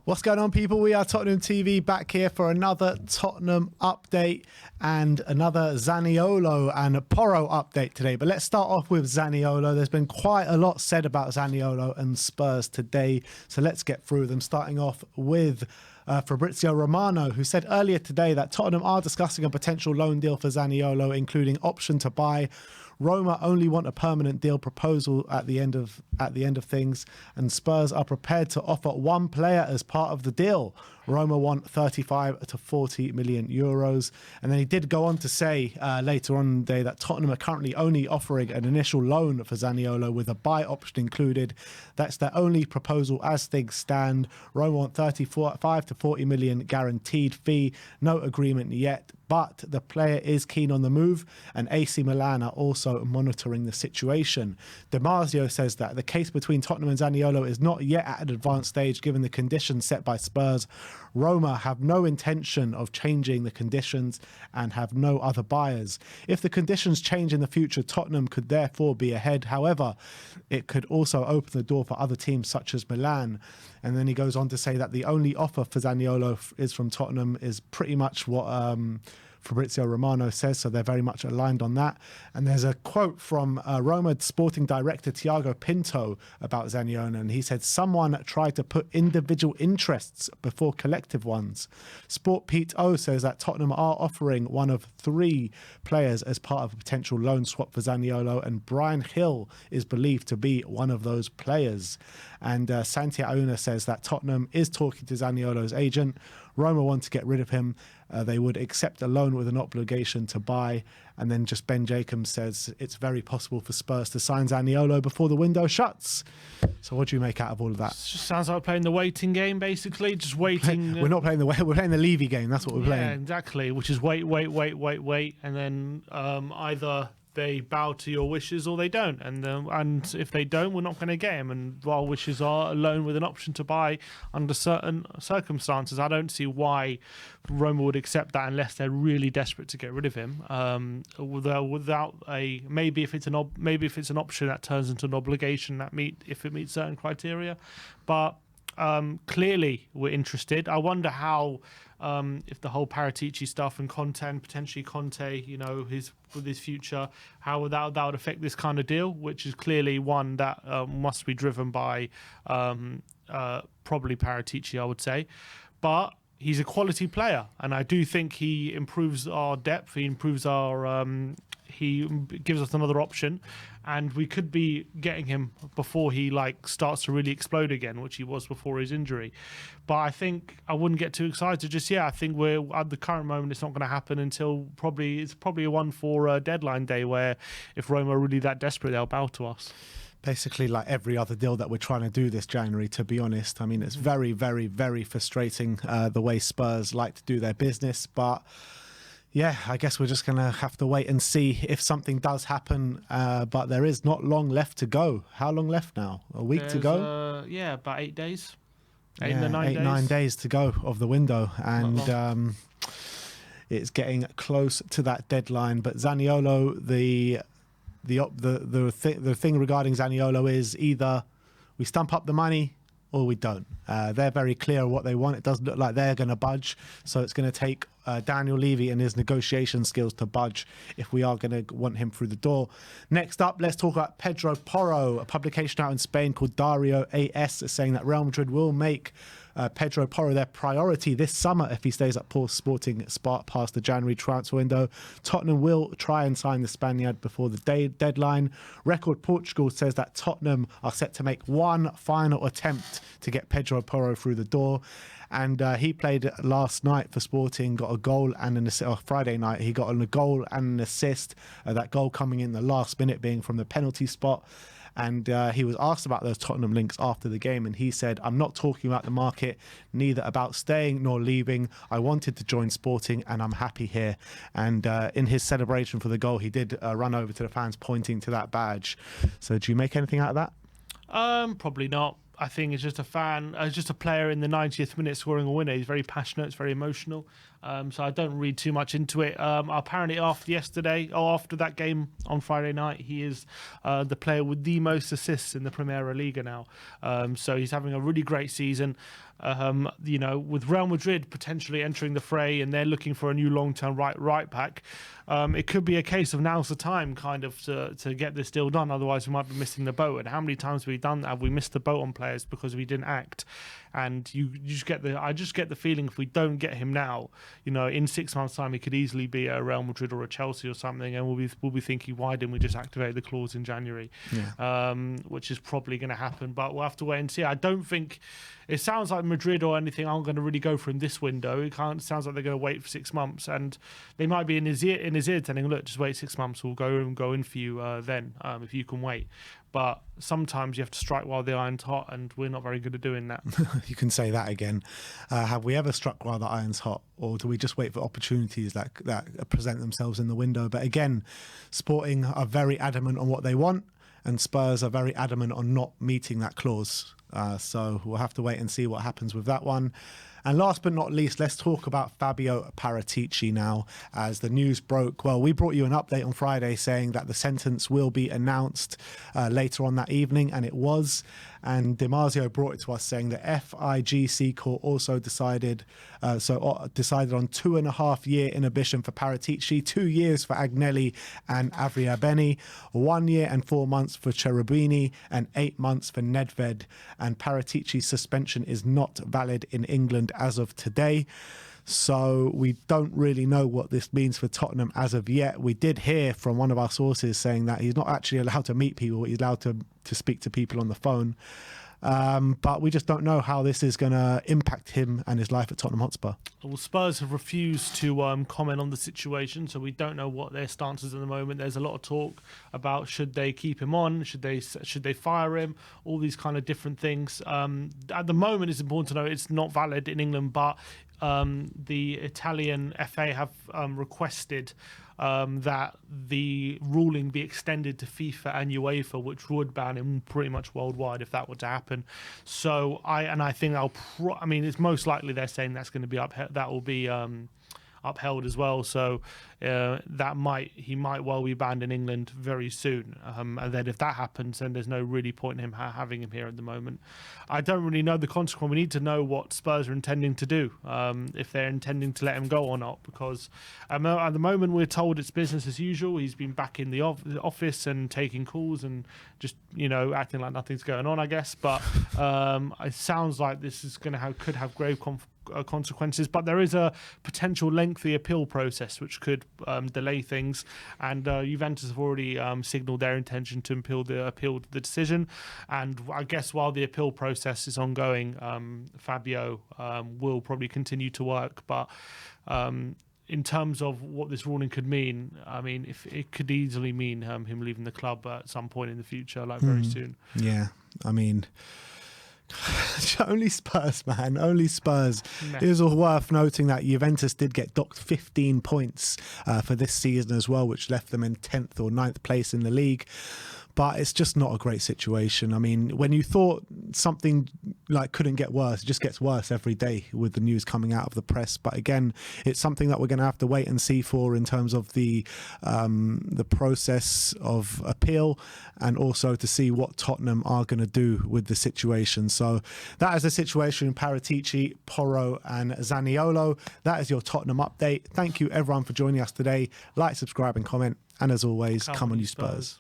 What's going on, people? We are Tottenham TV, back here for another Tottenham update and another Zaniolo and Porro update today. But let's start off with Zaniolo. There's been quite a lot said about Zaniolo and Spurs today, so let's get through them, starting off with Fabrizio Romano, who said earlier today that Tottenham are discussing a potential loan deal for Zaniolo, including option to buy. Roma only want a permanent deal proposal at the end of things, and Spurs are prepared to offer one player as part of the deal. Roma want 35 to 40 million euros. And then he did go on to say later on in the day that Tottenham are currently only offering an initial loan for Zaniolo with a buy option included. That's their only proposal as things stand. Roma want 35 to 40 million guaranteed fee. No agreement yet, but the player is keen on the move, and AC Milan are also monitoring the situation. Damasio says that the case between Tottenham and Zaniolo is not yet at an advanced stage given the conditions set by Spurs. Roma have no intention of changing the conditions and have no other buyers. If the conditions change in the future, Tottenham could therefore be ahead. However, it could also open the door for other teams such as Milan. And then he goes on to say that the only offer for Zaniolo is from Tottenham is pretty much what Fabrizio Romano says, so they're very much aligned on that. And there's a quote from Roma sporting director Thiago Pinto about Zaniolo, and he said, "Someone tried to put individual interests before collective ones." Sport Pete O says that Tottenham are offering one of three players as part of a potential loan swap for Zaniolo, and Brian Hill is believed to be one of those players. And Santi Auna says that Tottenham is talking to Zaniolo's agent. Roma want to get rid of him. They would accept a loan with an obligation to buy. And then just Ben Jacobs says it's very possible for Spurs to sign Zaniolo before the window shuts. So what do you make out of all of that? It just sounds like playing the waiting game, basically. Just waiting. We're not playing we're playing the Levy game. That's what we're playing. Yeah, exactly. Which is wait. And then either they bow to your wishes or they don't. And if they don't, we're not going to get him. And our wishes are a loan with an option to buy under certain circumstances. I don't see why Roma would accept that unless they're really desperate to get rid of him. Without a maybe if it's an option that turns into an obligation if it meets certain criteria, but clearly we're interested. I wonder how if the whole Paratici stuff and potentially Conte, with his future, how that would affect this kind of deal, which is clearly one that must be driven by probably Paratici, I would say. But he's a quality player, and I do think he improves our depth. He improves our. He gives us another option, and we could be getting him before he starts to really explode again, which he was before his injury. But I think I wouldn't get too excited just yet. I think we're at the current moment. It's not going to happen until probably a one for deadline day, where if Roma are really that desperate, they'll bow to us. Basically like every other deal that we're trying to do this January, to be honest. I mean, it's very, very, very frustrating the way Spurs like to do their business. But yeah, I guess we're just going to have to wait and see if something does happen. But there is not long left to go. How long left now? A week to go? Yeah, about 8 days. 9 days to go of the window. And it's getting close to that deadline. But Zaniolo, the thing regarding Zaniolo is either we stump up the money or we don't. They're very clear what they want. It doesn't look like they're going to budge. So it's going to take Daniel Levy and his negotiation skills to budge if we are going to want him through the door. Next up, let's talk about Pedro Porro. A publication out in Spain called Diario AS is saying that Real Madrid will make Pedro Porro their priority this summer if he stays at Sporting past the January transfer window. Tottenham will try and sign the Spaniard before the deadline. Record Portugal says that Tottenham are set to make one final attempt to get Pedro Porro through the door. And he played last night for Sporting, got a goal and an assist. Friday night, he got a goal and an assist. That goal coming in the last minute being from the penalty spot. And he was asked about those Tottenham links after the game, and he said, "I'm not talking about the market, neither about staying nor leaving. I wanted to join Sporting and I'm happy here." And in his celebration for the goal, he did run over to the fans pointing to that badge. So do you make anything out of that? Probably not. I think it's just a fan, just a player in the 90th minute scoring a winner. He's very passionate, it's very emotional. So I don't read too much into it. Apparently after that game on Friday night, he is the player with the most assists in the Primera Liga now. So he's having a really great season. With Real Madrid potentially entering the fray and they're looking for a new long-term right back, it could be a case of now's the time kind of to get this deal done. Otherwise, we might be missing the boat. And how many times have we done that? Have we missed the boat on players because we didn't act? And I just get the feeling if we don't get him now, in 6 months' time, he could easily be a Real Madrid or a Chelsea or something, and we'll be thinking, why didn't we just activate the clause in January? Yeah. Which is probably going to happen, but we'll have to wait and see. I don't think it sounds like Madrid or anything aren't going to really go for him this window. It sounds like they're going to wait for 6 months, and they might be in his ear telling him, look, just wait 6 months. We'll go in for you then if you can wait. But sometimes you have to strike while the iron's hot, and we're not very good at doing that. You can say that again. Have we ever struck while the iron's hot, or do we just wait for opportunities that present themselves in the window? But again, Sporting are very adamant on what they want, and Spurs are very adamant on not meeting that clause. So we'll have to wait and see what happens with that one. And last but not least, let's talk about Fabio Paratici now, as the news broke. Well, we brought you an update on Friday saying that the sentence will be announced later on that evening, and it was. And Dimarzio brought it to us saying the FIGC court also decided on 2.5-year inhibition for Paratici, 2 years for Agnelli and Avriabeni, 1 year and 4 months for Cherubini, and 8 months for Nedved. And Paratici's suspension is not valid in England as of today. So we don't really know what this means for Tottenham as of yet. We did hear from one of our sources saying that he's not actually allowed to meet people. He's allowed to speak to people on the phone. But we just don't know how this is going to impact him and his life at Tottenham Hotspur. Well, Spurs have refused to comment on the situation, so we don't know what their stance is at the moment. There's a lot of talk about should they keep him on, should they fire him, all these kind of different things. At the moment, it's important to know it's not valid in England, but the Italian FA have requested that the ruling be extended to FIFA and UEFA, which would ban him pretty much worldwide if that were to happen. So I think it's most likely they're saying that's going to be upheld as well. So he might well be banned in England very soon. And then if that happens, then there's no really point in him having him here at the moment. I don't really know the consequence. We need to know what Spurs are intending to do, if they're intending to let him go or not, because at the moment we're told it's business as usual. He's been back in the office and taking calls and just acting like nothing's going on, I guess. But it sounds like this is could have grave consequences, but there is a potential lengthy appeal process which could delay things, and Juventus have already signalled their intention to appeal the decision. And I guess while the appeal process is ongoing, Fabio will probably continue to work, but in terms of what this ruling could mean, I mean, if it could easily mean him leaving the club at some point in the future, like very soon. Yeah, I mean, only Spurs, man. Only Spurs. It is worth noting that Juventus did get docked 15 points for this season as well, which left them in 10th or 9th place in the league. But it's just not a great situation. I mean, when you thought something couldn't get worse, it just gets worse every day with the news coming out of the press. But again, it's something that we're going to have to wait and see for in terms of the process of appeal, and also to see what Tottenham are going to do with the situation. So that is the situation in Paratici, Porro and Zaniolo. That is your Tottenham update. Thank you everyone for joining us today. Like, subscribe and comment. And as always, come on you Spurs.